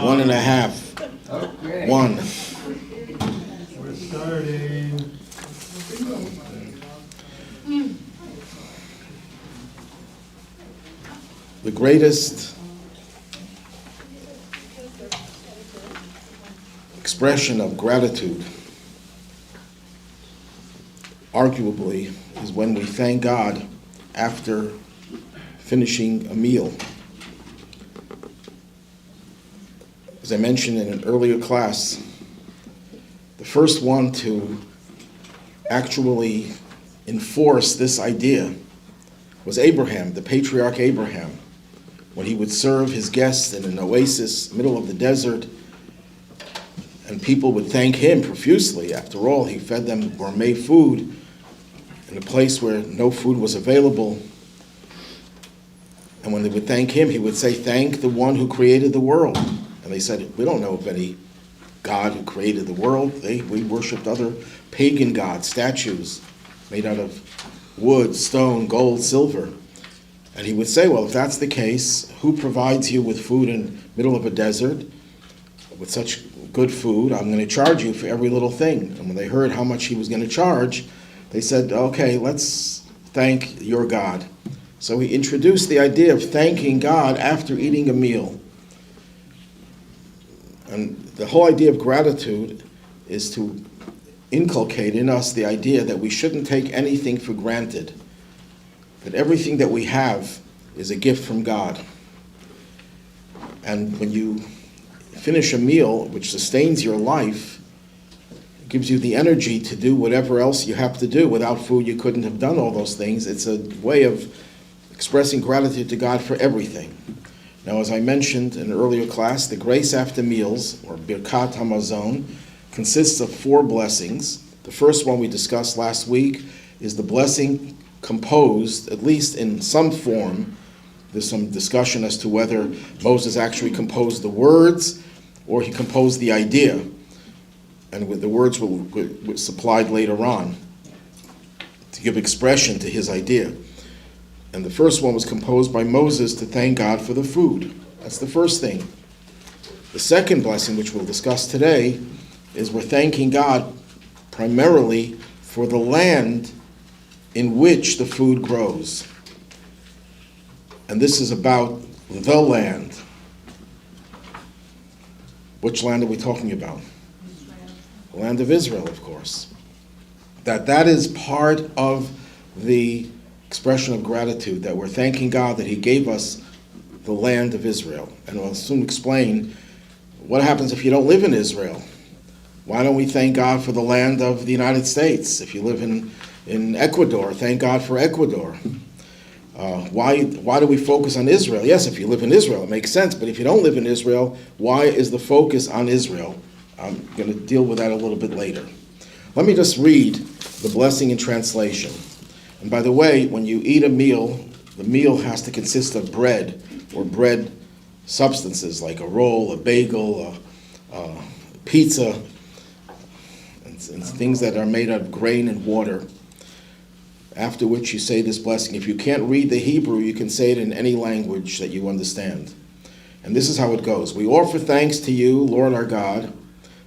1.5. Okay. 1. We're starting. The greatest expression of gratitude, arguably, is when we thank God after finishing a meal. As I mentioned in an earlier class, the first one to actually enforce this idea was Abraham, the patriarch Abraham, when he would serve his guests in an oasis, middle of the desert, and people would thank him profusely. After all, he fed them gourmet food in a place where no food was available. And when they would thank him, he would say, "Thank the one who created the world." And they said, "We don't know of any God who created the world." We worshipped other pagan gods, statues made out of wood, stone, gold, silver. And he would say, "Well, if that's the case, who provides you with food in the middle of a desert with such good food? I'm going to charge you for every little thing." And when they heard how much he was going to charge, they said, "Okay, let's thank your God." So he introduced the idea of thanking God after eating a meal. And the whole idea of gratitude is to inculcate in us the idea that we shouldn't take anything for granted, that everything that we have is a gift from God. And when you finish a meal which sustains your life, it gives you the energy to do whatever else you have to do. Without food, you couldn't have done all those things. It's a way of expressing gratitude to God for everything. Now, as I mentioned in an earlier class, the grace after meals, or Birkat HaMazon, consists of 4 blessings. The first one we discussed last week is the blessing composed, at least in some form. There's some discussion as to whether Moses actually composed the words or he composed the idea. And the words were supplied later on to give expression to his idea. And the first one was composed by Moses to thank God for the food. That's the first thing. The second blessing, which we'll discuss today, is we're thanking God primarily for the land in which the food grows. And this is about the land. Which land are we talking about? The land of Israel, of course. That is part of the expression of gratitude, that we're thanking God that he gave us the land of Israel. And I'll soon explain what happens if you don't live in Israel. Why don't we thank God for the land of the United States? If you live in Ecuador, thank God for Ecuador. Why do we focus on Israel? Yes, if you live in Israel, it makes sense. But if you don't live in Israel, why is the focus on Israel? I'm going to deal with that a little bit later. Let me just read the blessing in translation. And by the way, when you eat a meal, the meal has to consist of bread or bread substances like a roll, a bagel, a pizza, and things that are made out of grain and water. After which you say this blessing. If you can't read the Hebrew, you can say it in any language that you understand. And this is how it goes. We offer thanks to you, Lord our God,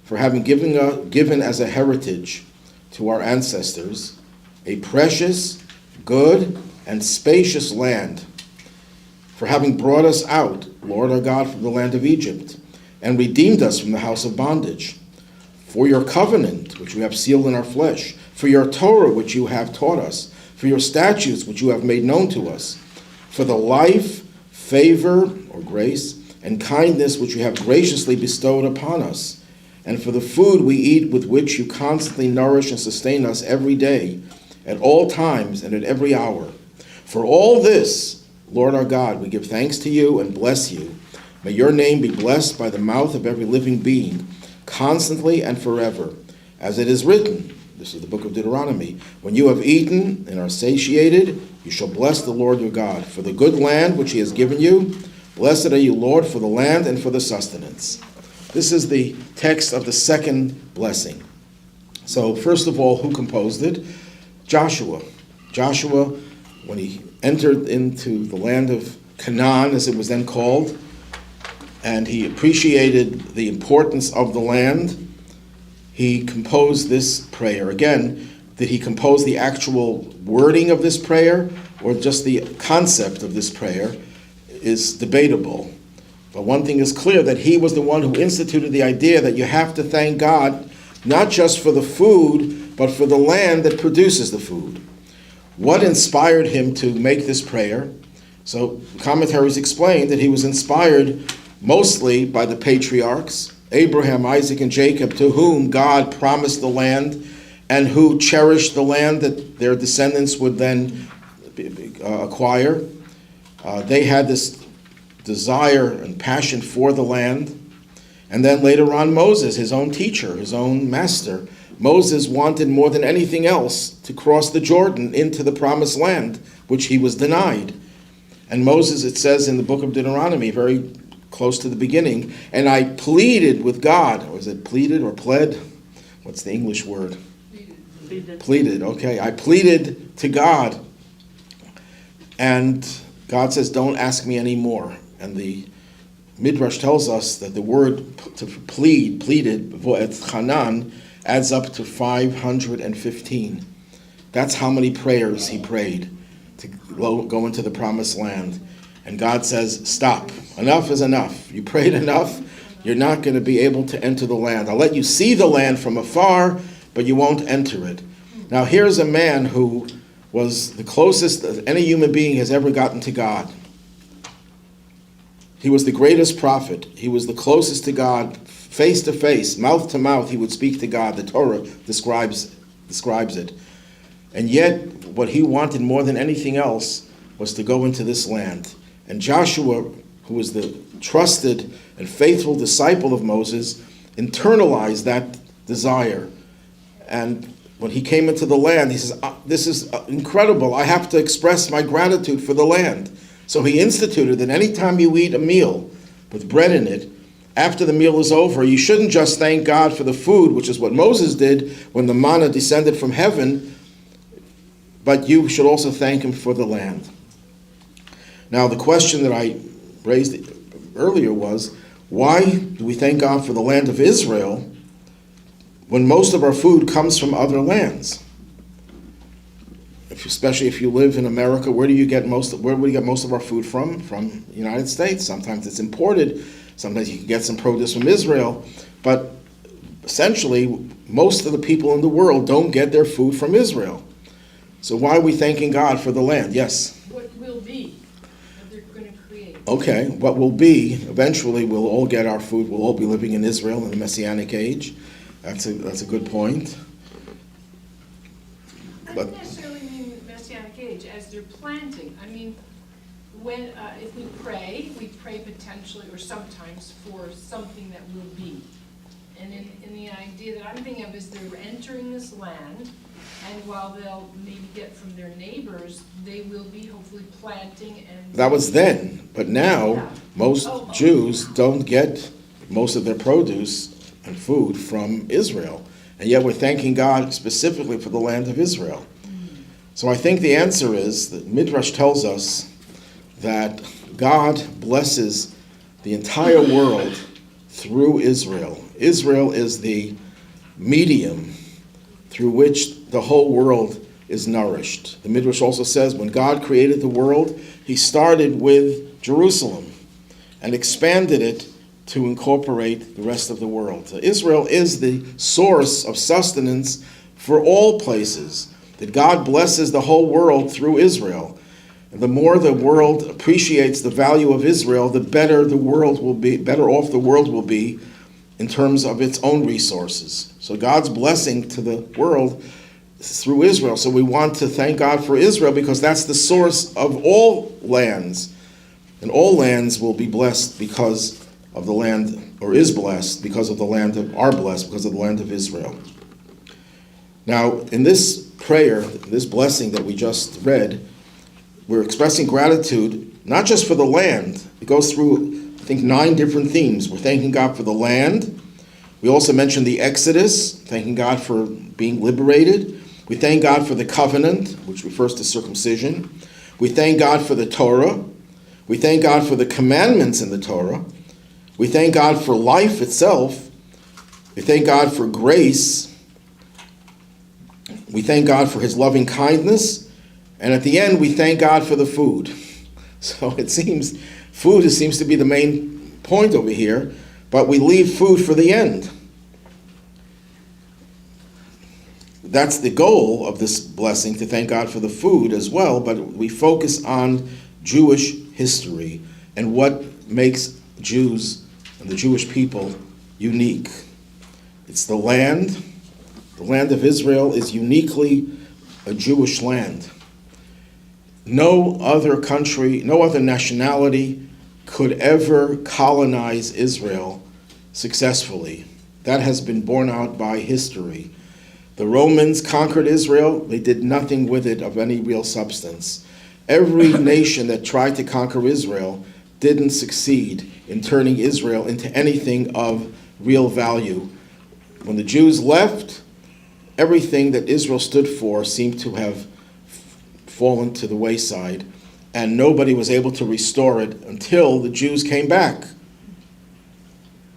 for having given as a heritage to our ancestors a precious, good, and spacious land, for having brought us out, Lord our God, from the land of Egypt, and redeemed us from the house of bondage, for your covenant, which you have sealed in our flesh, for your Torah, which you have taught us, for your statutes, which you have made known to us, for the life, favor, or grace, and kindness which you have graciously bestowed upon us, and for the food we eat with which you constantly nourish and sustain us every day, at all times and at every hour. For all this, Lord our God, we give thanks to you and bless you. May your name be blessed by the mouth of every living being, constantly and forever. As it is written, this is the book of Deuteronomy, when you have eaten and are satiated, you shall bless the Lord your God for the good land which he has given you. Blessed are you, Lord, for the land and for the sustenance. This is the text of the second blessing. So first of all, who composed it? Joshua. Joshua, when he entered into the land of Canaan, as it was then called, and he appreciated the importance of the land, he composed this prayer. Again, did he compose the actual wording of this prayer, or just the concept of this prayer is debatable. But one thing is clear, that he was the one who instituted the idea that you have to thank God not just for the food, but for the land that produces the food. What inspired him to make this prayer? So commentaries explain that he was inspired mostly by the patriarchs, Abraham, Isaac, and Jacob, to whom God promised the land and who cherished the land that their descendants would then acquire. They had this desire and passion for the land. And then later on, Moses, his own teacher, his own master, Moses wanted more than anything else to cross the Jordan into the promised land, which he was denied. And Moses, it says in the book of Deuteronomy, very close to the beginning, and I pleaded with God. Or is it pleaded or pled? What's the English word? Pleaded, okay. I pleaded to God. And God says, don't ask me anymore. And the Midrash tells us that the word to pleaded, chanan, adds up to 515. That's how many prayers he prayed to go into the promised land. And God says, stop. Enough is enough. You prayed enough. You're not going to be able to enter the land. I'll let you see the land from afar, but you won't enter it. Now here's a man who was the closest any human being has ever gotten to God. He was the greatest prophet. He was the closest to God, face to face, mouth to mouth. He would speak to God. The Torah describes it. And yet, what he wanted more than anything else was to go into this land. And Joshua, who was the trusted and faithful disciple of Moses, internalized that desire. And when he came into the land, he says, this is incredible. I have to express my gratitude for the land. So he instituted that any time you eat a meal with bread in it, after the meal is over, you shouldn't just thank God for the food, which is what Moses did when the manna descended from heaven, but you should also thank him for the land. Now, the question that I raised earlier was, why do we thank God for the land of Israel when most of our food comes from other lands? Especially if you live in America, where do we get most of our food from? From the United States. Sometimes it's imported. Sometimes you can get some produce from Israel. But essentially, most of the people in the world don't get their food from Israel. So why are we thanking God for the land? Yes? What will be that they're going to create? Okay, what will be, eventually we'll all get our food. We'll all be living in Israel in the Messianic age. That's a good point. I don't necessarily mean Messianic age as they're planting. I mean, when if we pray potentially or sometimes for something that will be. And in the idea that I'm thinking of is they're entering this land, and while they'll maybe get from their neighbors, they will be hopefully planting and... That was then, but now Yeah. most Jews don't get most of their produce and food from Israel. And yet we're thanking God specifically for the land of Israel. So I think the answer is that Midrash tells us that God blesses the entire world through Israel. Israel is the medium through which the whole world is nourished. The Midrash also says when God created the world, he started with Jerusalem and expanded it to incorporate the rest of the world. So Israel is the source of sustenance for all places. That God blesses the whole world through Israel. And the more the world appreciates the value of Israel, the better the world will be, better off the world will be in terms of its own resources. So God's blessing to the world is through Israel. So we want to thank God for Israel because that's the source of all lands. And all lands will be blessed because of the land, or is blessed because of the land of, are blessed because of the land of Israel. Now, in this prayer, this blessing that we just read, we're expressing gratitude, not just for the land. It goes through, I think, 9 different themes. We're thanking God for the land. We also mentioned the Exodus, thanking God for being liberated. We thank God for the covenant, which refers to circumcision. We thank God for the Torah. We thank God for the commandments in the Torah. We thank God for life itself. We thank God for grace. We thank God for his loving kindness. And at the end, we thank God for the food. So it seems food seems to be the main point over here, but we leave food for the end. That's the goal of this blessing, to thank God for the food as well, but we focus on Jewish history and what makes Jews and the Jewish people unique. It's the land. The land of Israel is uniquely a Jewish land. No other country, no other nationality could ever colonize Israel successfully. That has been borne out by history. The Romans conquered Israel. They did nothing with it of any real substance. Every nation that tried to conquer Israel didn't succeed in turning Israel into anything of real value. When the Jews left, everything that Israel stood for seemed to have fallen to the wayside, and nobody was able to restore it until the Jews came back.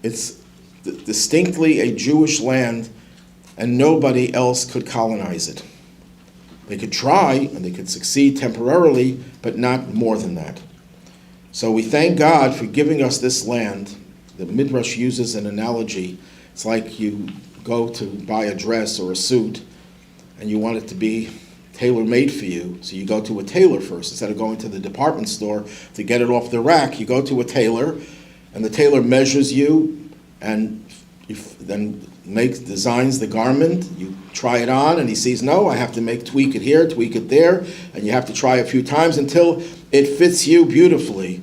It's distinctly a Jewish land, and nobody else could colonize it. They could try, and they could succeed temporarily, but not more than that. So we thank God for giving us this land. The Midrash uses an analogy. It's like you go to buy a dress or a suit, and you want it to be tailor-made for you. So you go to a tailor first. Instead of going to the department store to get it off the rack, you go to a tailor, and the tailor measures you, and then designs the garment. You try it on, and he sees, no, I have to tweak it here, tweak it there, and you have to try a few times until it fits you beautifully.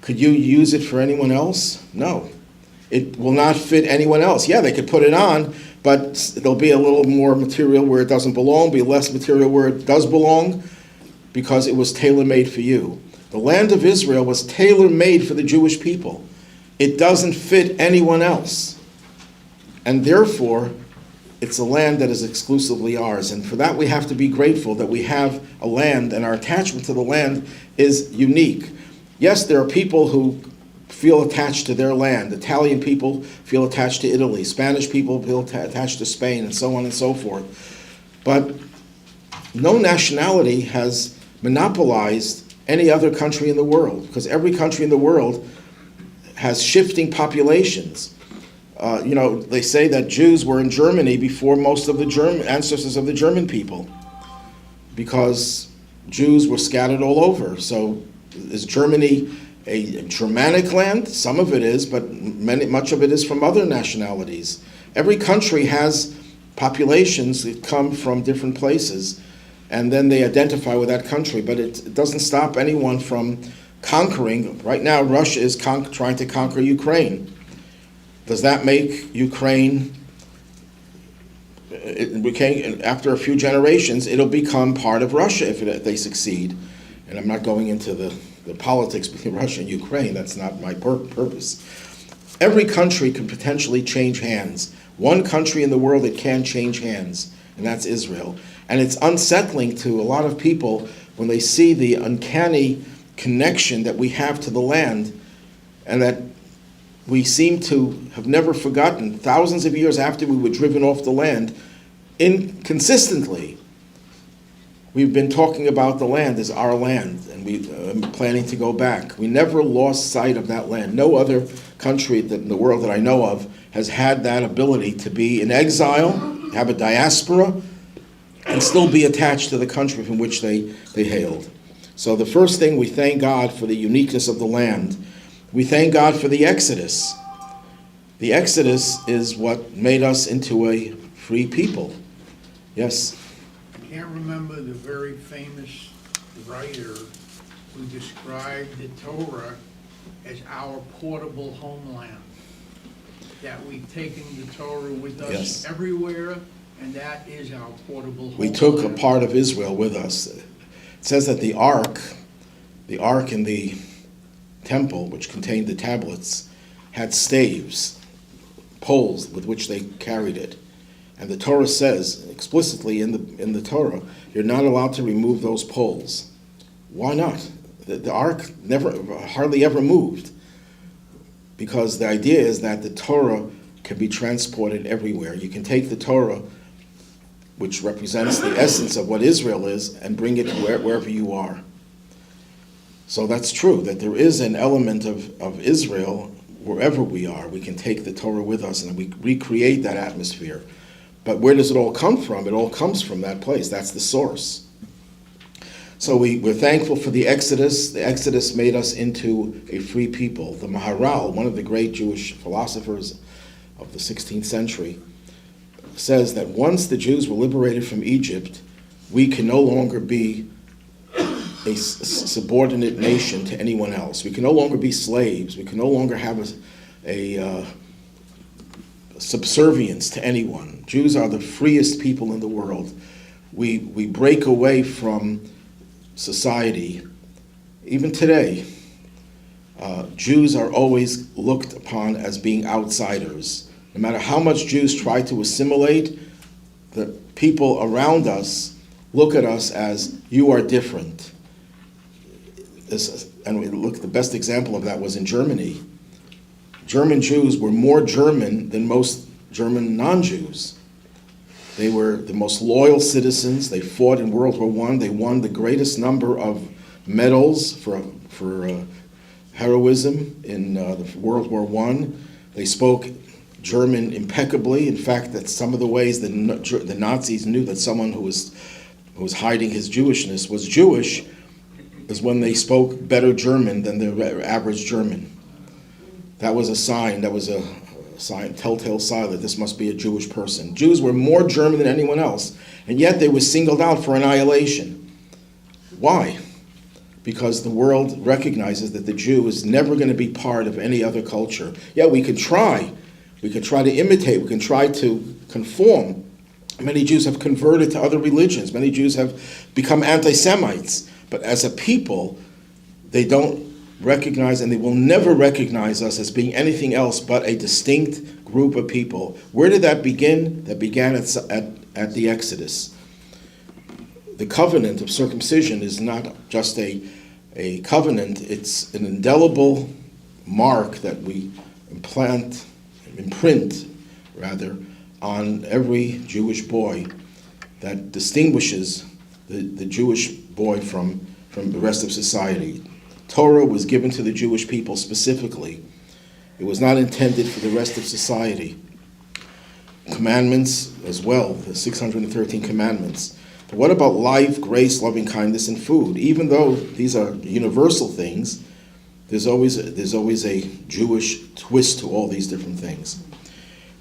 Could you use it for anyone else? No. It will not fit anyone else. Yeah, they could put it on, but there'll be a little more material where it doesn't belong, be less material where it does belong, because it was tailor-made for you. The land of Israel was tailor-made for the Jewish people. It doesn't fit anyone else. And therefore, it's a land that is exclusively ours. And for that, we have to be grateful that we have a land, and our attachment to the land is unique. Yes, there are people who feel attached to their land. Italian people feel attached to Italy. Spanish people feel attached to Spain, and so on and so forth. But no nationality has monopolized any other country in the world, because every country in the world has shifting populations. They say that Jews were in Germany before most of the ancestors of the German people, because Jews were scattered all over. So is Germany a Germanic land? Some of it is, but much of it is from other nationalities. Every country has populations that come from different places, and then they identify with that country, but it doesn't stop anyone from conquering. Right now, Russia is trying to conquer Ukraine. Does that make Ukraine, after a few generations, it'll become part of Russia if they succeed? And I'm not going into the politics between Russia and Ukraine. That's not my purpose. Every country can potentially change hands. One country in the world that can change hands, and that's Israel. And it's unsettling to a lot of people when they see the uncanny connection that we have to the land, and that we seem to have never forgotten, thousands of years after we were driven off the land, inconsistently. We've been talking about the land as our land, and we are planning to go back. We never lost sight of that land. No other country in the world that I know of has had that ability to be in exile, have a diaspora, and still be attached to the country from which they hailed. So the first thing, we thank God for the uniqueness of the land. We thank God for the Exodus. The Exodus is what made us into a free people. Yes? I can't remember the very famous writer who described the Torah as our portable homeland. That we've taken the Torah with us Yes. everywhere, and that is our portable homeland. We took a part of Israel with us. It says that the ark in the temple, which contained the tablets, had staves, poles with which they carried it. And the Torah says explicitly in the Torah, you're not allowed to remove those poles. Why not? The ark hardly ever moved. because the idea is that the Torah can be transported everywhere. You can take the Torah, which represents the essence of what Israel is, and bring it to wherever you are. So that's true, that there is an element of Israel wherever we are. We can take the Torah with us and we recreate that atmosphere. But where does it all come from? It all comes from that place. That's the source. So we're thankful for the Exodus. The Exodus made us into a free people. The Maharal, one of the great Jewish philosophers of the 16th century, says that once the Jews were liberated from Egypt, we can no longer be a subordinate nation to anyone else. We can no longer be slaves. We can no longer have a subservience to anyone. Jews are the freest people in the world. We break away from society. Even today, Jews are always looked upon as being outsiders. No matter how much Jews try to assimilate, the people around us look at us as, you are different. The best example of that was in Germany. German Jews were more German than most German non-Jews. They were the most loyal citizens. They fought in World War I. They won the greatest number of medals for heroism in World War I. They spoke German impeccably. In fact, that some of the ways the Nazis knew that someone who was hiding his Jewishness was Jewish is when they spoke better German than the average German. That was a sign. That was a sign, telltale sign that this must be a Jewish person. Jews were more German than anyone else, and yet they were singled out for annihilation. Why? Because the world recognizes that the Jew is never going to be part of any other culture. Yeah, we could try. We could try to imitate. We can try to conform. Many Jews have converted to other religions. Many Jews have become anti-Semites. But as a people, they don't recognize, and they will never recognize us as being anything else but a distinct group of people. Where did that begin? That began at the Exodus. The covenant of circumcision is not just a covenant, it's an indelible mark that we imprint on every Jewish boy that distinguishes the Jewish boy from the rest of society. Torah was given to the Jewish people specifically. It was not intended for the rest of society. Commandments as well, the 613 commandments. But what about life, grace, loving kindness, and food? Even though these are universal things, there's always a Jewish twist to all these different things.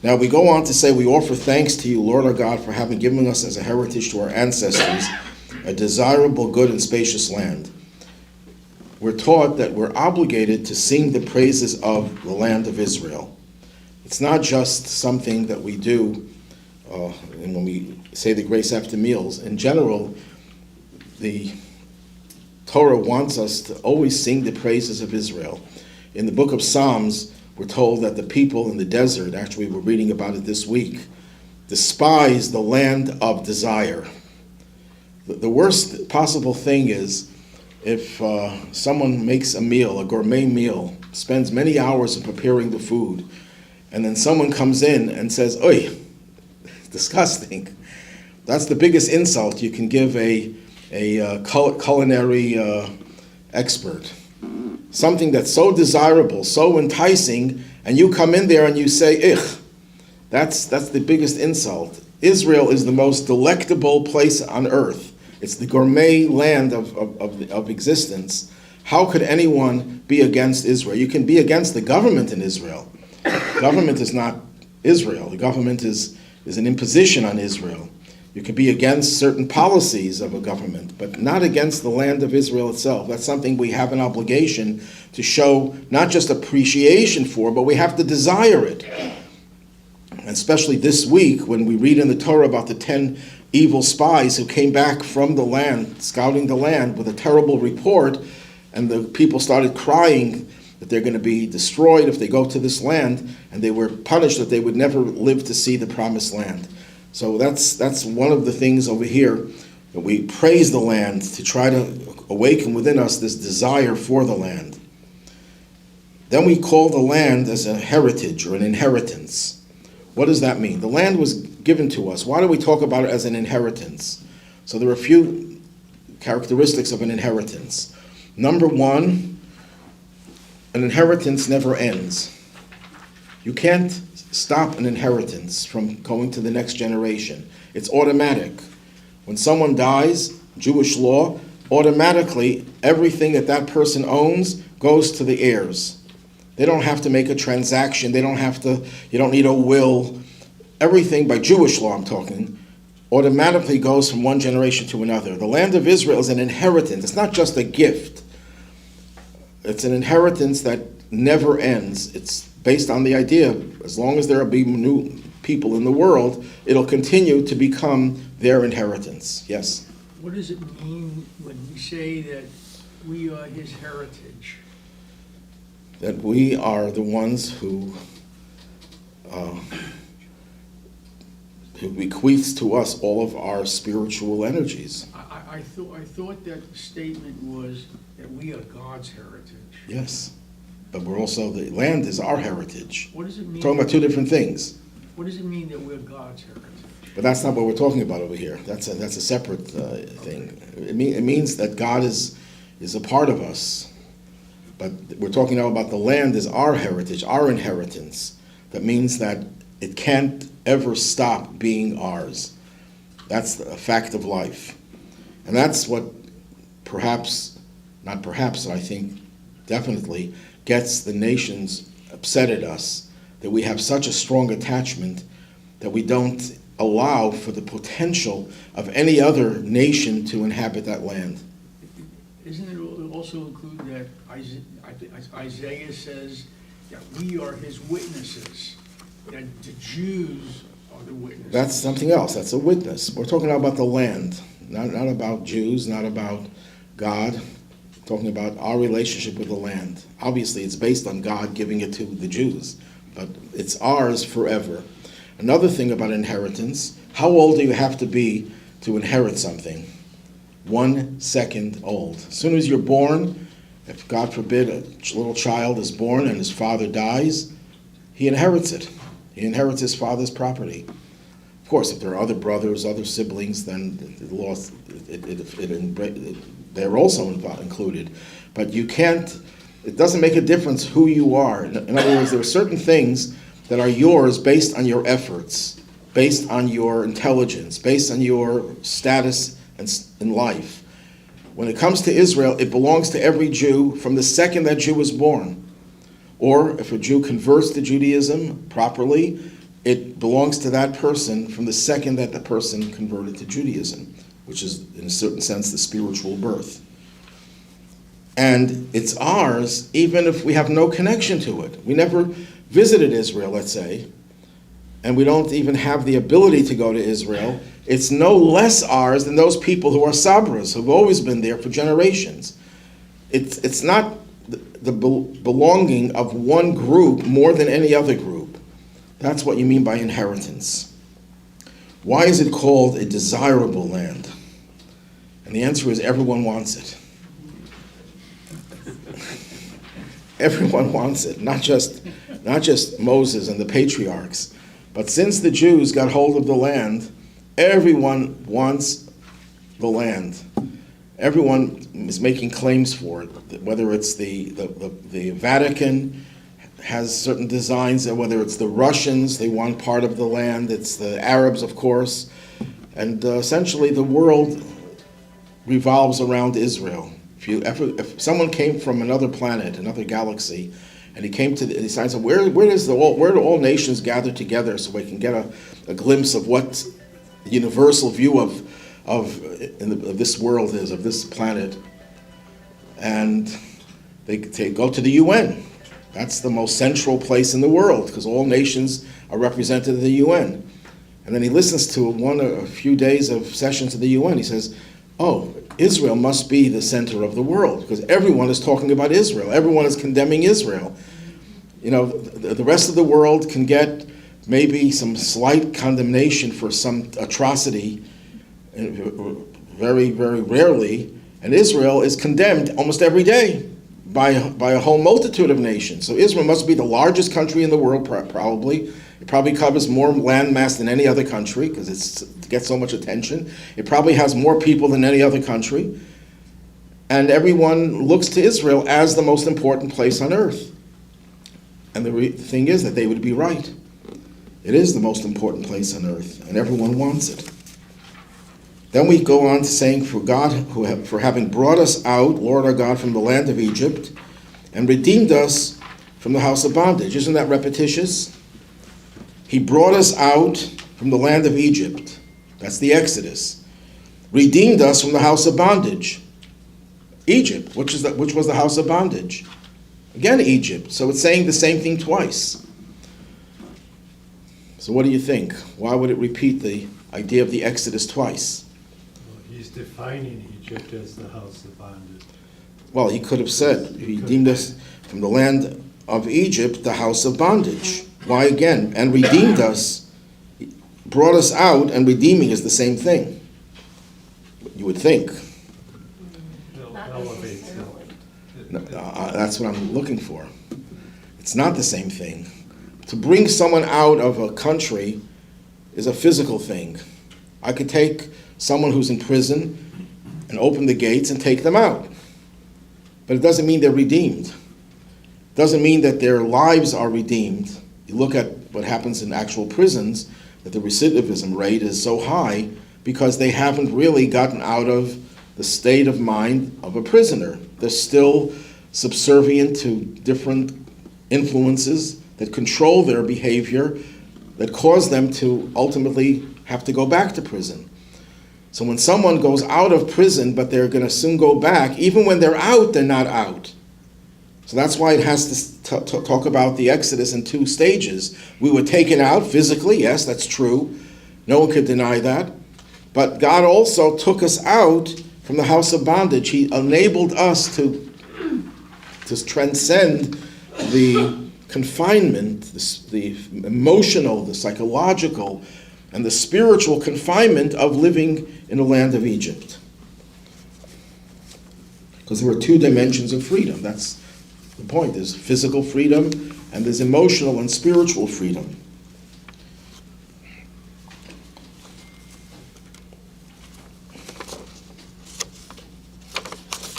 Now we go on to say, we offer thanks to you, Lord our God, for having given us as a heritage to our ancestors a desirable, good, and spacious land. We're taught that we're obligated to sing the praises of the land of Israel. It's not just something that we do and when we say the grace after meals. In general, the Torah wants us to always sing the praises of Israel. In the book of Psalms, we're told that the people in the desert, actually we're reading about it this week, despise the land of desire. The worst possible thing is if someone makes a meal, a gourmet meal, spends many hours in preparing the food, and then someone comes in and says, "Oy, disgusting." That's the biggest insult you can give a culinary expert. Something that's so desirable, so enticing, and you come in there and you say, "Ich." That's the biggest insult. Israel is the most delectable place on earth. It's the gourmet land of existence. How could anyone be against Israel? You can be against the government in Israel. The government is not Israel. The government is an imposition on Israel. You can be against certain policies of a government, but not against the land of Israel itself. That's something we have an obligation to show not just appreciation for, but we have to desire it. And especially this week when we read in the Torah about the 10 evil spies who came back from the land, scouting the land with a terrible report, and the people started crying that they're going to be destroyed if they go to this land, and they were punished that they would never live to see the promised land. So that's one of the things over here, that we praise the land to try to awaken within us this desire for the land. Then we call the land as a heritage or an inheritance. What does that mean? The land was given to us. Why do we talk about it as an inheritance? So there are a few characteristics of an inheritance. Number one, an inheritance never ends. You can't stop an inheritance from going to the next generation. It's automatic. When someone dies, Jewish law, automatically everything that that person owns goes to the heirs. They don't have to make a transaction. You don't need a will. Everything, by Jewish law I'm talking, automatically goes from one generation to another. The land of Israel is an inheritance. It's not just a gift. It's an inheritance that never ends. It's based on the idea, as long as there will be new people in the world, it'll continue to become their inheritance. Yes? What does it mean when we say that we are his heritage? That we are the ones who bequeaths to us all of our spiritual energies. I thought that the statement was that we are God's heritage. Yes. But we're also, the land is our heritage. What does it mean? We're talking about two different things. What does it mean that we're God's heritage? But that's not what we're talking about over here. That's a separate thing. It means that God is a part of us. But we're talking now about the land is our heritage, our inheritance. That means that it can't ever stop being ours. That's a fact of life. And that's what not perhaps, I think definitely gets the nations upset at us, that we have such a strong attachment that we don't allow for the potential of any other nation to inhabit that land. Isn't it also include that Isaiah says that we are his witnesses, that the Jews are the witnesses? That's something else. That's a witness. We're talking about the land, not about Jews, not about God. We're talking about our relationship with the land. Obviously, it's based on God giving it to the Jews, but it's ours forever. Another thing about inheritance, how old do you have to be to inherit something? 1 second old. As soon as you're born, if God forbid a little child is born and his father dies, he inherits it. He inherits his father's property. Of course, if there are other brothers, other siblings, then the law, they're also included. But you can't, it doesn't make a difference who you are. In other words, there are certain things that are yours based on your efforts, based on your intelligence, based on your status in life. When it comes to Israel, it belongs to every Jew from the second that Jew was born. Or if a Jew converts to Judaism properly, it belongs to that person from the second that the person converted to Judaism, which is, in a certain sense, the spiritual birth. And it's ours even if we have no connection to it. We never visited Israel, let's say, and we don't even have the ability to go to Israel. It's no less ours than those people who are Sabras, who've always been there for generations. It's not the belonging of one group more than any other group. That's what you mean by inheritance. Why is it called a desirable land? And the answer is everyone wants it. Everyone wants it, not just Moses and the patriarchs. But since the Jews got hold of the land, everyone wants the land. Everyone is making claims for it, whether it's the Vatican has certain designs, and whether it's the Russians, they want part of the land, it's the Arabs, of course, and essentially the world revolves around Israel. If someone came from another planet, another galaxy, and he came to he said, where do all nations gather together so we can get a glimpse of what the universal view of this world is, of this planet? And they go to the UN. That's the most central place in the world because all nations are represented in the UN. And then he listens to a few days of sessions of the UN. He says, oh, Israel must be the center of the world because everyone is talking about Israel. Everyone is condemning Israel. You know, the rest of the world can get maybe some slight condemnation for some atrocity, very, very rarely, and Israel is condemned almost every day. by a whole multitude of nations. So Israel must be the largest country in the world, probably. It probably covers more land mass than any other country because it gets so much attention. It probably has more people than any other country. And everyone looks to Israel as the most important place on earth. And the thing is that they would be right. It is the most important place on earth, and everyone wants it. Then we go on to saying, for having brought us out, Lord our God, from the land of Egypt, and redeemed us from the house of bondage. Isn't that repetitious? He brought us out from the land of Egypt. That's the Exodus. Redeemed us from the house of bondage. Egypt, which was the house of bondage. Again, Egypt. So it's saying the same thing twice. So what do you think? Why would it repeat the idea of the Exodus twice? Well, he's defining Egypt as the house of bondage. Well, he could have said, he redeemed us from the land of Egypt, the house of bondage. Why again? And redeemed us, brought us out, and redeeming is the same thing. You would think. Elevates it. No, that's what I'm looking for. It's not the same thing. To bring someone out of a country is a physical thing. I could take someone who's in prison and open the gates and take them out. But it doesn't mean they're redeemed. It doesn't mean that their lives are redeemed. You look at what happens in actual prisons, that the recidivism rate is so high because they haven't really gotten out of the state of mind of a prisoner. They're still subservient to different influences that control their behavior, that cause them to ultimately have to go back to prison. So when someone goes out of prison, but they're going to soon go back, even when they're out, they're not out. So that's why it has to talk about the Exodus in two stages. We were taken out physically, yes, that's true. No one could deny that. But God also took us out from the house of bondage. He enabled us to transcend the confinement, the emotional, the psychological, and the spiritual confinement of living in the land of Egypt. Because there were two dimensions of freedom. That's the point. There's physical freedom and there's emotional and spiritual freedom.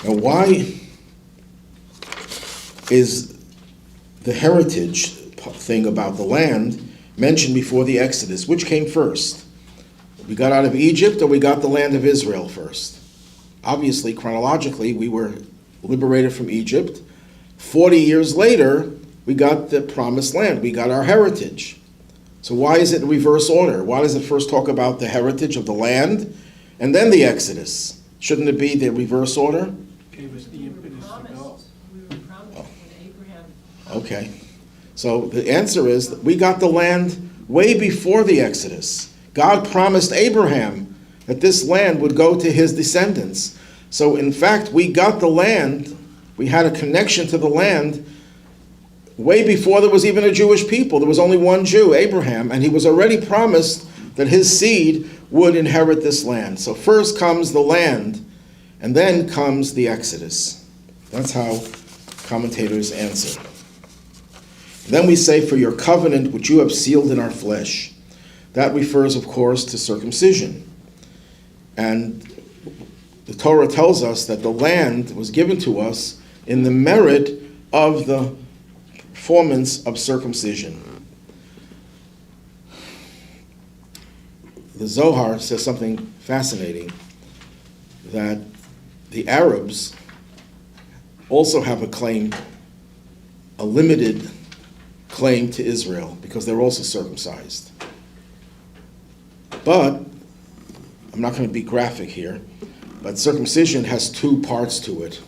Now, why is the heritage thing about the land mentioned before the Exodus? Which came first? We got out of Egypt or we got the land of Israel first? Obviously, chronologically, we were liberated from Egypt. 40 years later, we got the promised land. We got our heritage. So why is it in reverse order? Why does it first talk about the heritage of the land and then the Exodus? Shouldn't it be the reverse order? Gave us the impetus to go. We were promised when Abraham. Okay. So the answer is that we got the land way before the Exodus. God promised Abraham that this land would go to his descendants. So in fact, we got the land, we had a connection to the land way before there was even a Jewish people. There was only one Jew, Abraham, and he was already promised that his seed would inherit this land. So first comes the land, and then comes the Exodus. That's how commentators answer. Then we say, for your covenant which you have sealed in our flesh. That refers, of course, to circumcision. And the Torah tells us that the land was given to us in the merit of the performance of circumcision. The Zohar says something fascinating, that the Arabs also have a claim, a limited claim to Israel, because they're also circumcised. But, I'm not going to be graphic here, but circumcision has two parts to it.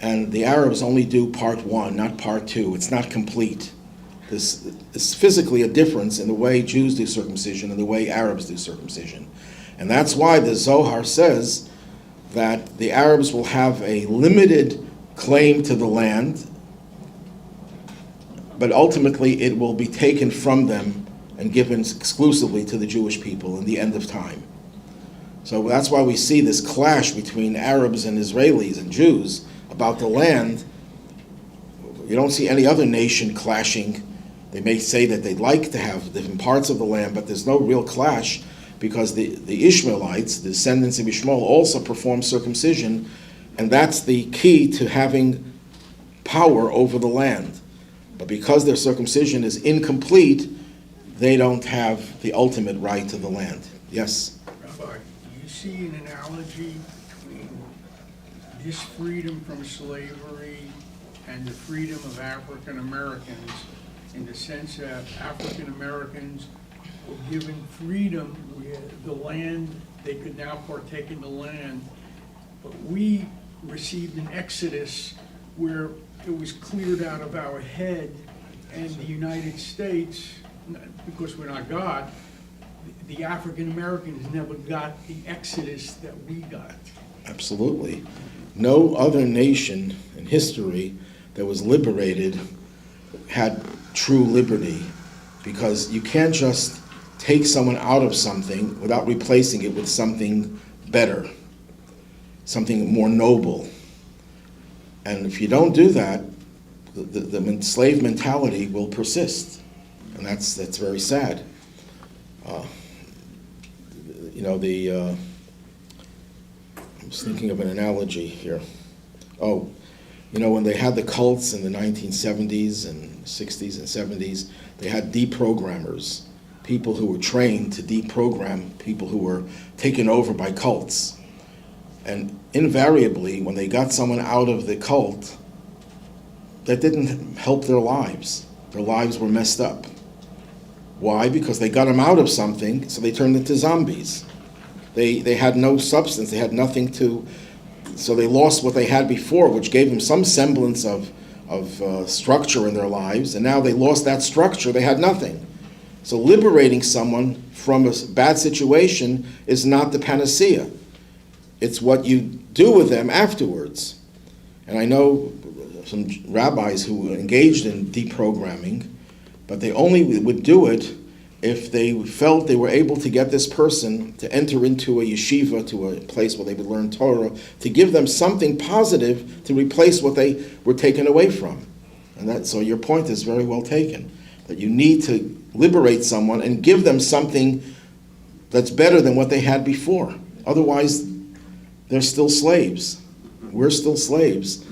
And the Arabs only do part one, not part two. It's not complete. There's physically a difference in the way Jews do circumcision and the way Arabs do circumcision. And that's why the Zohar says that the Arabs will have a limited claim to the land, but ultimately it will be taken from them and given exclusively to the Jewish people in the end of time. So that's why we see this clash between Arabs and Israelis and Jews about the land You don't see any other nation clashing. They may say that they'd like to have different parts of the land, but there's no real clash because the Ishmaelites, the descendants of Ishmael, also perform circumcision, and that's the key to having power over the land. But because their circumcision is incomplete, they don't have the ultimate right to the land. Yes? Rabbi, do you see an analogy between this freedom from slavery and the freedom of African Americans in the sense that African Americans were given freedom with the land, they could now partake in the land, but we received an exodus where it was cleared out of our head, and the United States, because we're not God, the African Americans never got the exodus that we got. Absolutely. No other nation in history that was liberated had true liberty, because you can't just take someone out of something without replacing it with something better, something more noble. And if you don't do that, the slave mentality will persist, and that's very sad. I was thinking of an analogy here. When they had the cults in the 1970s and 60s and 70s, they had deprogrammers, people who were trained to deprogram people who were taken over by cults. And invariably, when they got someone out of the cult, that didn't help their lives. Their lives were messed up. Why? Because they got them out of something, so they turned into zombies. They had no substance, they had nothing to, so they lost what they had before, which gave them some semblance of structure in their lives, and now they lost that structure, they had nothing. So liberating someone from a bad situation is not the panacea. It's what you do with them afterwards. And I know some rabbis who engaged in deprogramming, but they only would do it if they felt they were able to get this person to enter into a yeshiva, to a place where they would learn Torah, to give them something positive to replace what they were taken away from. And so your point is very well taken, that you need to liberate someone and give them something that's better than what they had before. Otherwise, they're still slaves. We're still slaves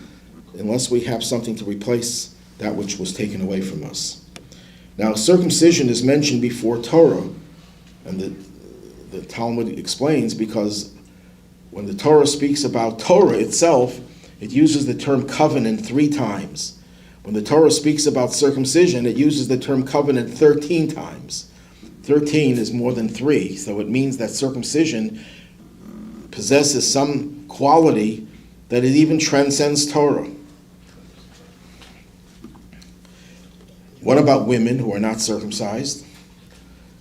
unless we have something to replace that which was taken away from us. Now, circumcision is mentioned before Torah, and the Talmud explains, because when the Torah speaks about Torah itself, it uses the term covenant 3 times. When the Torah speaks about circumcision, it uses the term covenant 13 times. 13 is more than 3, so it means that circumcision possesses some quality that it even transcends Torah. What about women who are not circumcised?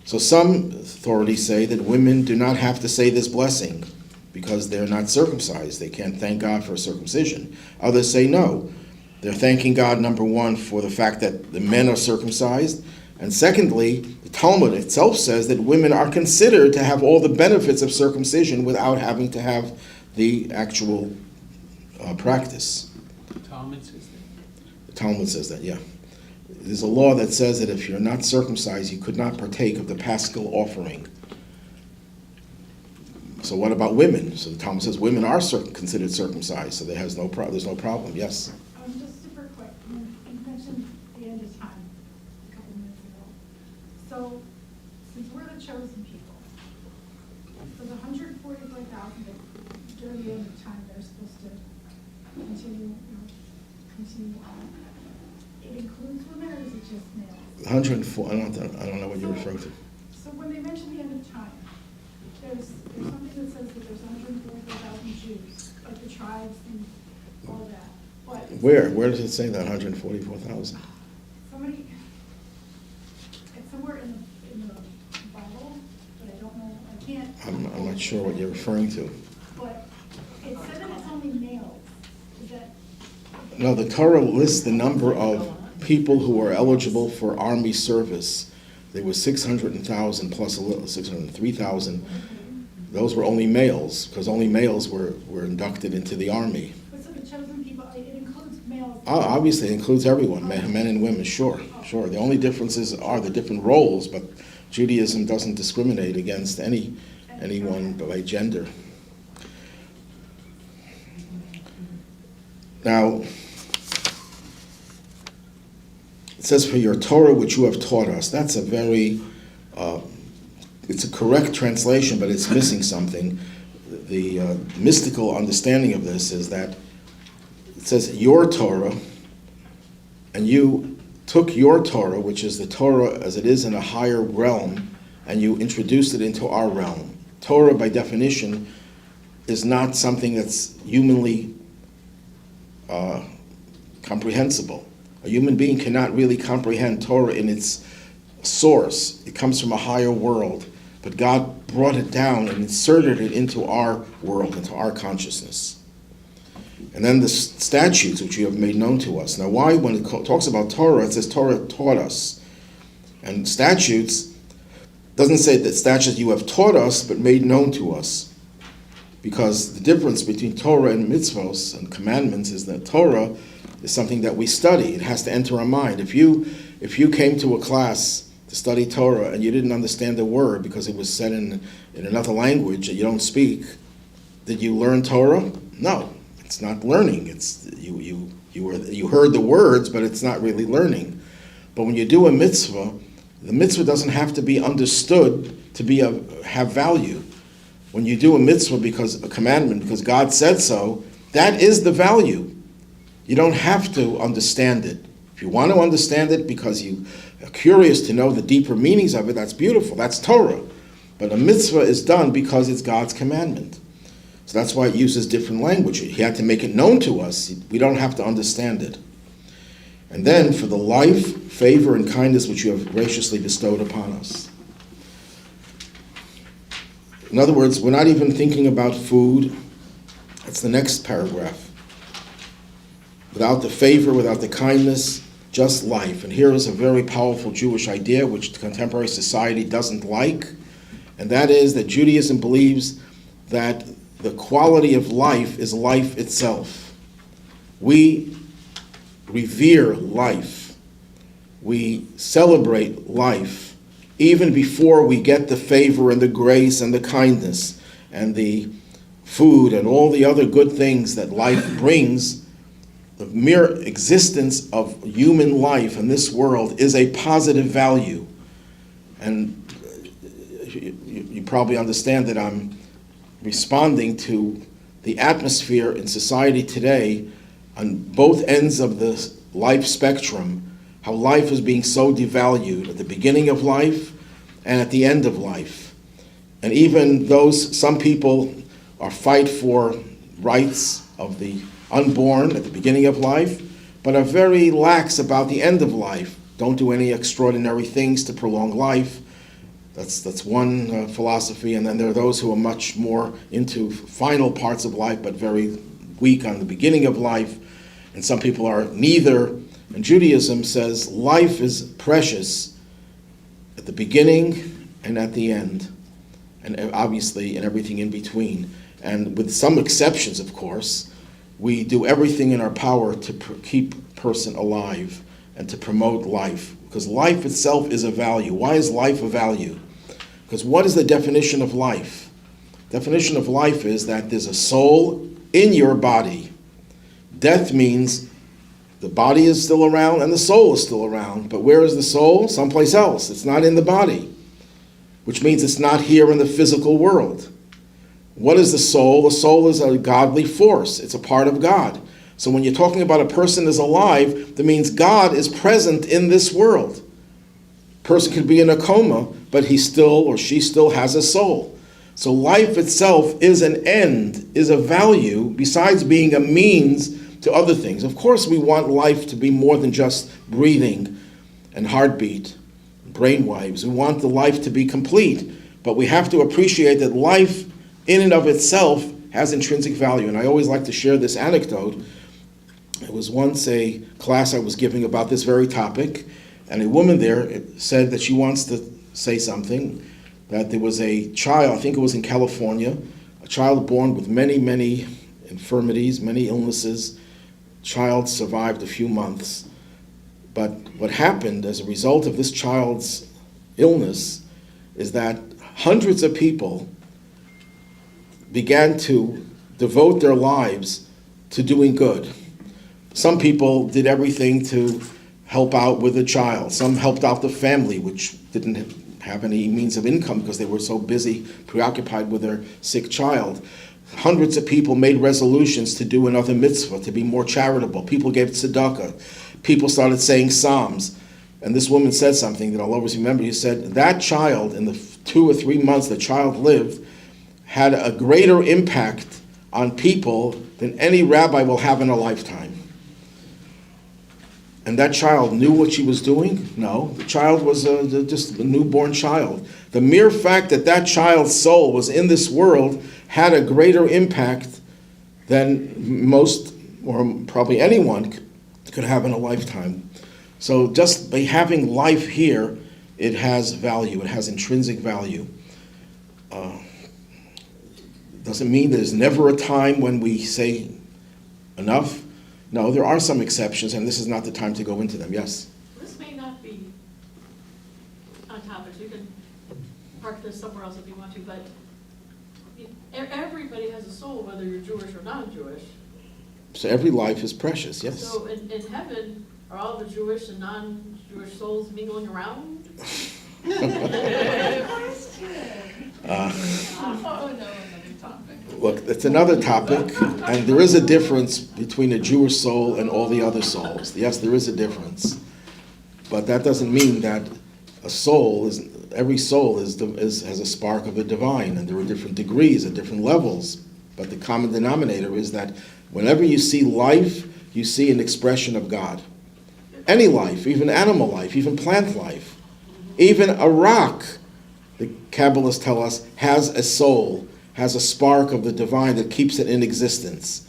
So some authorities say that women do not have to say this blessing because they're not circumcised. They can't thank God for circumcision. Others say no. They're thanking God, number one, for the fact that the men are circumcised. And secondly, the Talmud itself says that women are considered to have all the benefits of circumcision without having to have the actual practice. The Talmud says that? The Talmud says that, yeah. There's a law that says that if you're not circumcised, you could not partake of the Paschal offering. So what about women? So the Talmud says women are considered circumcised, so there's no problem. Yes? Just super quick, you mentioned the end of time a couple minutes ago. So, since we're the chosen people, for the 144,000 that during the end of time they're supposed to continue on, it includes women, or is it just males? 104. I don't know what you're referring to. So when they mention the end of time, there's something that says that there's 144,000 Jews, like the tribes and all that. But Where does it say that 144,000? somebody, it's somewhere in the Bible, but I don't know, I can't. I'm not sure what you're referring to. But it said that it's only males. Is that? No, the Torah lists the number of people who are eligible for army service. There was 600,000 plus a little, 603,000. Those were only males, because only males were inducted into the army. But so the chosen people, it includes males Obviously, it includes everyone, men and women, sure. The only differences are the different roles, but Judaism doesn't discriminate against anyone by gender. Now, it says, for your Torah which you have taught us. That's a very, it's a correct translation, but it's missing something. The mystical understanding of this is that it says your Torah, and you took your Torah, which is the Torah as it is in a higher realm, and you introduced it into our realm. Torah, by definition, is not something that's humanly comprehensible. A human being cannot really comprehend Torah in its source. It comes from a higher world. But God brought it down and inserted it into our world, into our consciousness. And then the statutes which you have made known to us. Now why, when it talks about Torah, it says Torah taught us. And statutes doesn't say that statutes you have taught us, but made known to us. Because the difference between Torah and mitzvos and commandments is that Torah is something that we study. It has to enter our mind. If you came to a class to study Torah and you didn't understand the word because it was said in another language that you don't speak, did you learn Torah? No, it's not learning. It's you heard the words, but it's not really learning. But when you do a mitzvah, the mitzvah doesn't have to be understood to have value. When you do a mitzvah because a commandment, because God said so, that is the value. You don't have to understand it. If you want to understand it because you are curious to know the deeper meanings of it, that's beautiful. That's Torah. But a mitzvah is done because it's God's commandment. So that's why it uses different language. He had to make it known to us. We don't have to understand it. And then for the life, favor, and kindness which you have graciously bestowed upon us. In other words, we're not even thinking about food. That's the next paragraph. Without the favor, without the kindness, just life. And here is a very powerful Jewish idea which contemporary society doesn't like, and that is that Judaism believes that the quality of life is life itself. We revere life. We celebrate life even before we get the favor and the grace and the kindness and the food and all the other good things that life brings. The mere existence of human life in this world is a positive value. And you probably understand that I'm responding to the atmosphere in society today on both ends of the life spectrum, how life is being so devalued at the beginning of life and at the end of life. And even some people are fight for rights of the unborn at the beginning of life, but are very lax about the end of life. Don't do any extraordinary things to prolong life. That's one philosophy. And then there are those who are much more into final parts of life, but very weak on the beginning of life. And some people are neither. And Judaism says life is precious at the beginning and at the end, and obviously in everything in between. And with some exceptions, of course, we do everything in our power to keep a person alive and to promote life, because life itself is a value. Why is life a value? Because what is the definition of life? Definition of life is that there's a soul in your body. Death means the body is still around and the soul is still around. But where is the soul? Someplace else. It's not in the body, which means it's not here in the physical world. What is the soul? The soul is a godly force. It's a part of God. So when you're talking about a person is alive, that means God is present in this world. A person could be in a coma, but he still or she still has a soul. So life itself is an end, is a value, besides being a means to other things. Of course, we want life to be more than just breathing and heartbeat, brainwaves. We want the life to be complete, but we have to appreciate that life in and of itself has intrinsic value. And I always like to share this anecdote. It was once a class I was giving about this very topic, and a woman there said that she wants to say something, that there was a child, I think it was in California, a child born with many, many infirmities, many illnesses, child survived a few months. But what happened as a result of this child's illness is that hundreds of people began to devote their lives to doing good. Some people did everything to help out with the child. Some helped out the family, which didn't have any means of income because they were so busy, preoccupied with their sick child. Hundreds of people made resolutions to do another mitzvah, to be more charitable. People gave tzedakah. People started saying psalms. And this woman said something that I'll always remember. She said, that child, in the 2 or 3 months the child lived, had a greater impact on people than any rabbi will have in a lifetime. And that child knew what she was doing? No. The child was just a newborn child. The mere fact that that child's soul was in this world had a greater impact than most, or probably anyone, could have in a lifetime. So just by having life here, it has value. It has intrinsic value. Doesn't mean there's never a time when we say enough. No, there are some exceptions, and this is not the time to go into them. Yes? This may not be on topic, so you can park this somewhere else if you want to, but everybody has a soul, whether you're Jewish or non-Jewish. So every life is precious, yes. So in heaven, are all the Jewish and non-Jewish souls mingling around? Oh, no, another topic. Look, it's another topic, and there is a difference between a Jewish soul and all the other souls. Yes, there is a difference. But that doesn't mean that every soul has a spark of the divine, and there are different degrees at different levels. But the common denominator is that whenever you see life, you see an expression of God. Any life, even animal life, even plant life, even a rock, the Kabbalists tell us, has a soul, has a spark of the divine that keeps it in existence.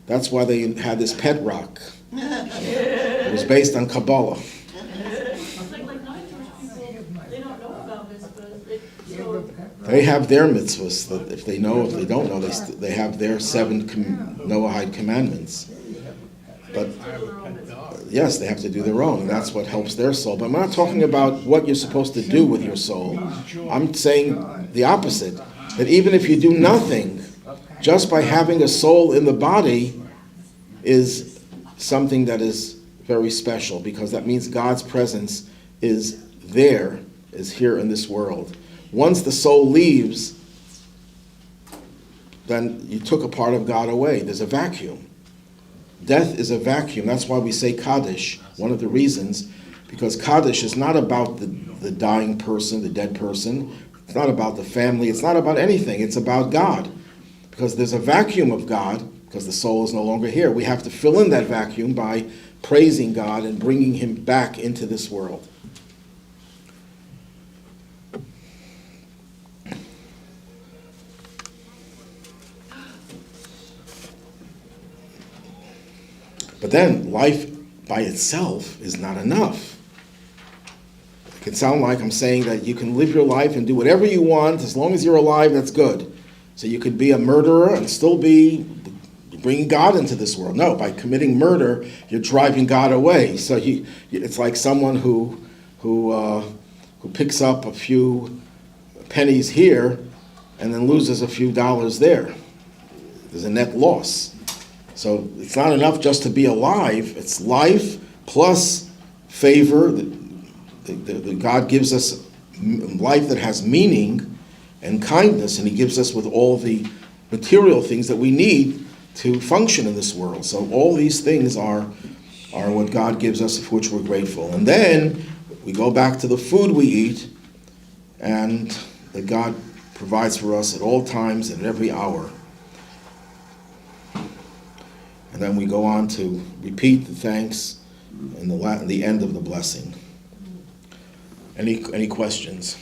That's why they had this pet rock. It was based on Kabbalah. Like non-Jewish people, they don't know about this, but They have their mitzvahs. That if they know, if they don't know, they have their 7 Noahide commandments. But yes, they have to do their own, and that's what helps their soul. But I'm not talking about what you're supposed to do with your soul. I'm saying the opposite, that even if you do nothing, just by having a soul in the body is something that is very special, because that means God's presence is there, is here in this world. Once the soul leaves, then you took a part of God away. There's a vacuum. Death is a vacuum. That's why we say Kaddish, one of the reasons, because Kaddish is not about the dying person, the dead person. It's not about the family. It's not about anything. It's about God. Because there's a vacuum of God, because the soul is no longer here. We have to fill in that vacuum by praising God and bringing him back into this world. But then, life by itself is not enough. It can sound like I'm saying that you can live your life and do whatever you want, as long as you're alive, that's good. So you could be a murderer and still be bringing God into this world. No, by committing murder, you're driving God away. So it's like someone who picks up a few pennies here and then loses a few dollars there. There's a net loss. So it's not enough just to be alive. It's life plus favor. God gives us life that has meaning and kindness, and he gives us with all the material things that we need to function in this world. So all these things are what God gives us, for which we're grateful. And then we go back to the food we eat, and that God provides for us at all times and at every hour. And then we go on to repeat the thanks and the end of the blessing. Any questions?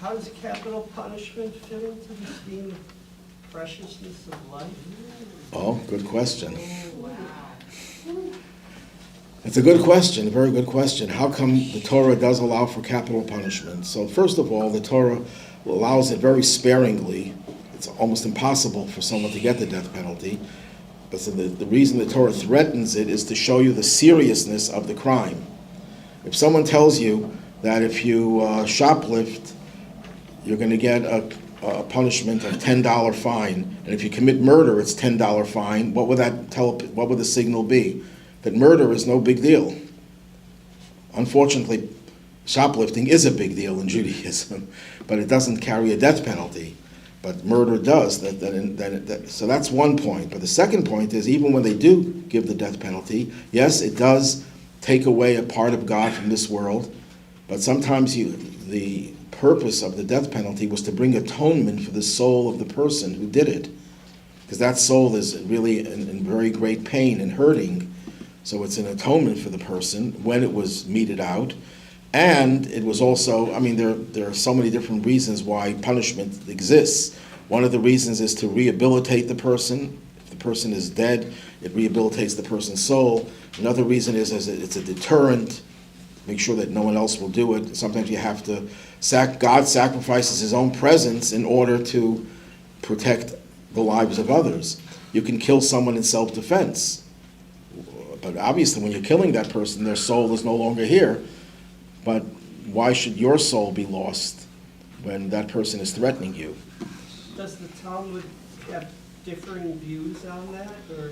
How does capital punishment fit into this theme of preciousness of life? Oh, good question. It's a good question, a very good question. How come the Torah does allow for capital punishment? So first of all, the Torah allows it very sparingly. It's almost impossible for someone to get the death penalty. But so the reason the Torah threatens it is to show you the seriousness of the crime. If someone tells you that if you shoplift, you're going to get a punishment of $10 fine, and if you commit murder, it's $10 fine, what would that tell? What would the signal be? That murder is no big deal. Unfortunately, shoplifting is a big deal in Judaism, but it doesn't carry a death penalty. But murder does. So that's one point. But the second point is, even when they do give the death penalty, yes, it does take away a part of God from this world, but sometimes the purpose of the death penalty was to bring atonement for the soul of the person who did it, because that soul is really in very great pain and hurting. So it's an atonement for the person when it was meted out. And it was also, I mean, there are so many different reasons why punishment exists. One of the reasons is to rehabilitate the person. If the person is dead, it rehabilitates the person's soul. Another reason is it's a deterrent, make sure that no one else will do it. Sometimes you have to, God sacrifices his own presence in order to protect the lives of others. You can kill someone in self-defense. But obviously when you're killing that person, their soul is no longer here. But why should your soul be lost when that person is threatening you? Does the Talmud have differing views on that, or?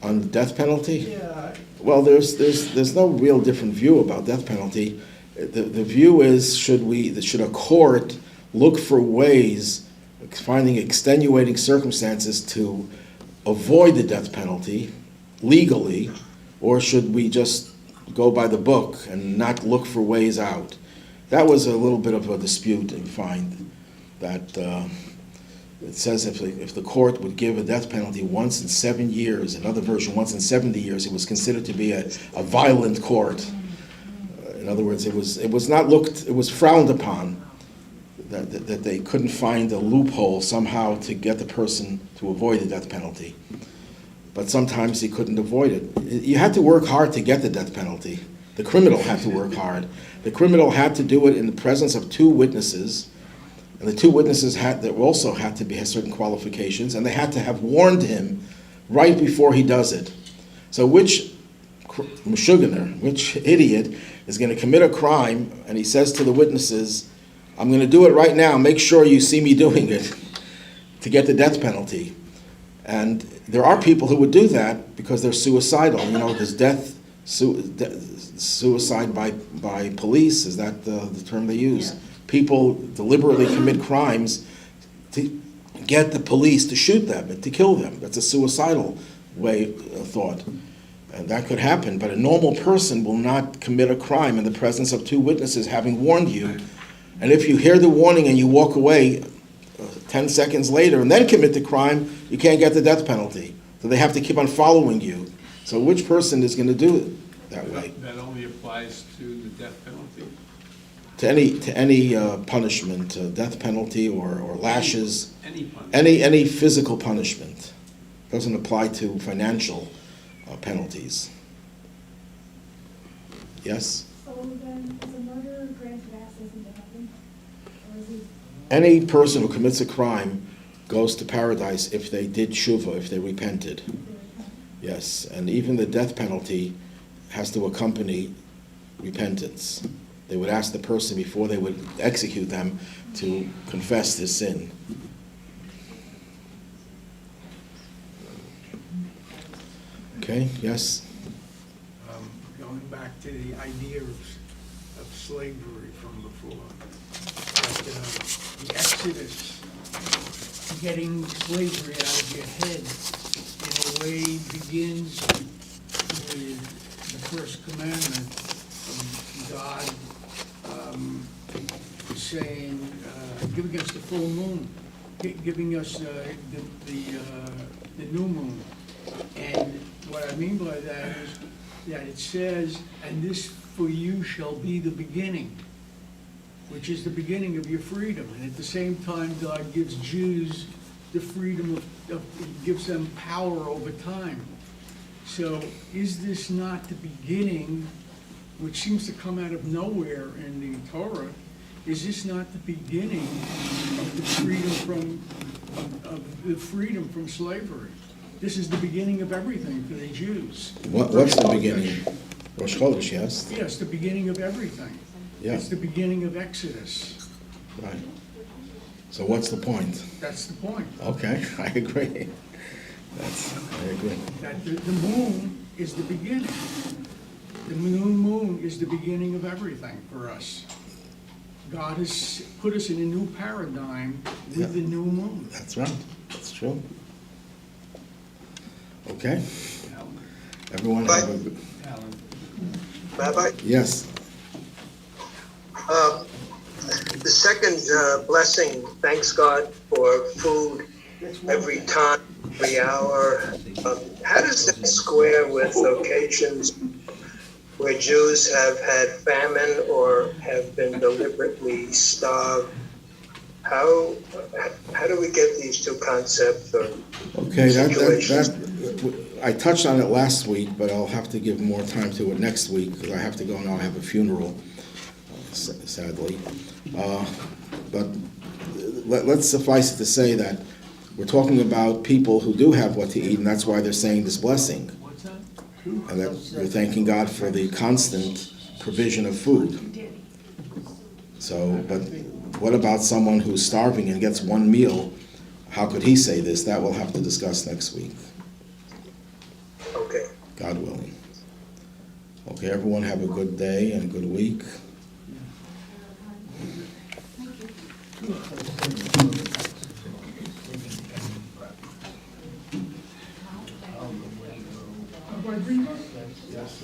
On the death penalty? Yeah, Well, there's no real different view about death penalty. The view is, should a court look for ways, finding extenuating circumstances to avoid the death penalty legally, or should we just go by the book and not look for ways out? That was a little bit of a dispute, and find that it says if the court would give a death penalty once in 7 years, another version once in 70 years, it was considered to be a violent court. In other words, it was frowned upon that they couldn't find a loophole somehow to get the person to avoid the death penalty. But sometimes he couldn't avoid it. You had to work hard to get the death penalty. The criminal had to work hard. The criminal had to do it in the presence of 2 witnesses, and the 2 witnesses also had to have certain qualifications, and they had to have warned him right before he does it. So which meshuggah, which idiot is going to commit a crime, and he says to the witnesses, I'm going to do it right now, make sure you see me doing it, to get the death penalty. And there are people who would do that because they're suicidal. You know, there's suicide by police, is that the term they use? Yeah. People deliberately commit crimes to get the police to shoot them and to kill them. That's a suicidal way of thought. And that could happen, but a normal person will not commit a crime in the presence of 2 witnesses having warned you. And if you hear the warning and you walk away 10 seconds later and then commit the crime, you can't get the death penalty. So they have to keep on following you. So which person is going to do it that way? That only applies to the death penalty? To any punishment, death penalty or lashes, Any punishment. any physical punishment. Doesn't apply to financial penalties. Yes? So then, is a murderer granted access into heaven? Or is he? Any person who commits a crime goes to paradise if they did tshuva, if they repented. Yes, and even the death penalty has to accompany repentance. They would ask the person before they would execute them to confess their sin. Okay, yes? Going back to the idea of slavery from before, that the Exodus, getting slavery out of your head, in a way begins with the first commandment of God saying, giving us the full moon, giving us the new moon. And what I mean by that is that it says, and this for you shall be the beginning, which is the beginning of your freedom. And at the same time, God gives Jews the freedom gives them power over time. So is this not the beginning, which seems to come out of nowhere in the Torah, is this not the beginning of the freedom from slavery? This is the beginning of everything for the Jews. What's the beginning? Rosh Chodesh, yes? Yes, the beginning of everything. Yeah, It's the beginning of Exodus. right. So what's the point? That's the point. Okay, I agree. I agree. That the moon is the beginning. The new moon is the beginning of everything for us. God has put us in a new paradigm Yeah. with the new moon. That's right, that's true. Okay, everyone have a, good- Rabbi, yes, the second blessing, thanks God for food every time, every hour. How does that square with occasions where Jews have had famine or have been deliberately starved? How do we get these two concepts? Or okay, situations? I touched on it last week, but I'll have to give more time to it next week, because I have to go now, I have a funeral, sadly. But let's suffice it to say that we're talking about people who do have what to eat, and that's why they're saying this blessing. And that you're thanking God for the constant provision of food. So, but what about someone who's starving and gets one meal? How could he say this? That we'll have to discuss next week, Okay. God willing. Okay, everyone have a good day and a good week. Yes.